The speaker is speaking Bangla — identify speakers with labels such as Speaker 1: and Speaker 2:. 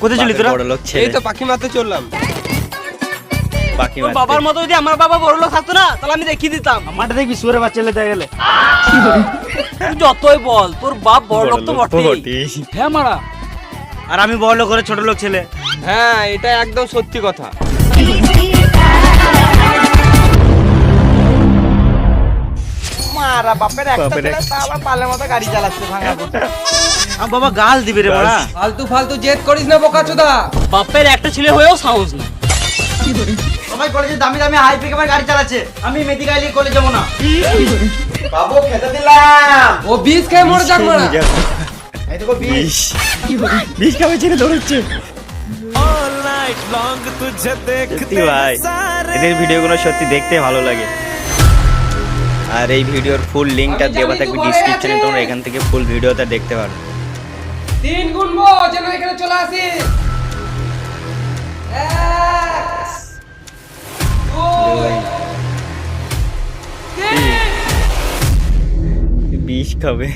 Speaker 1: কোথায় চলি তোরা?
Speaker 2: বড় লোক ছেলে।
Speaker 3: এই তো পাখি মারতে চললাম।
Speaker 2: পাখি
Speaker 1: তোর
Speaker 2: মারতে।
Speaker 1: বাবার মতো যদি আমার বাবা বড় লোক থাকতো না তাহলে আমি দেখিয়ে দিতাম। আমারটা দেখবি সুরে বাচ্চা লেতে গেলে তুই যতই বল তোর বাপ বড় লোক তো বটেই। হ্যাঁ মারা, আর আমি বড় লোক করে ছোট লোক ছেলে।
Speaker 3: হ্যাঁ এটা একদম সত্যি কথা।
Speaker 1: মারা বাপের একটা
Speaker 2: বাপের
Speaker 1: ছেলে তা আবার পালের মতো গাড়ি চালাচ্ছে ভাঙা কোটা। আমার বাবা গাল দিবে রে মারা।
Speaker 3: ফালতু ফালতু জেদ করিস না বোকাচোদা।
Speaker 1: বাপের একটা ছেলে হয়েও সাহস নেই। সবাই কলেজে দামি দামি হাই পিকআপের গাড়ি চালাচ্ছে, আমি মেডিকেল কলেজ যাবো না। বাবু খেতে দিলাম।
Speaker 3: ও 20 খেয়ে মরে যাক মারা।
Speaker 1: এই দেখো বিষ।
Speaker 2: বিষ খাবে ছেড়ে দৌড়চ্ছে। সত্যি ভাই এদের ভিডিওগুলো সত্যি দেখতে ভালো লাগে। আর এই ভিডিওর ফুল লিংকটা দেওয়া থাকবে ডিসক্রিপশনে, তোমরা এখান থেকে ফুল ভিডিওটা দেখতে পারো।
Speaker 3: 3 গুনবো যেন এখানে চলে আসিস। 1 2
Speaker 2: বিষ খাবে।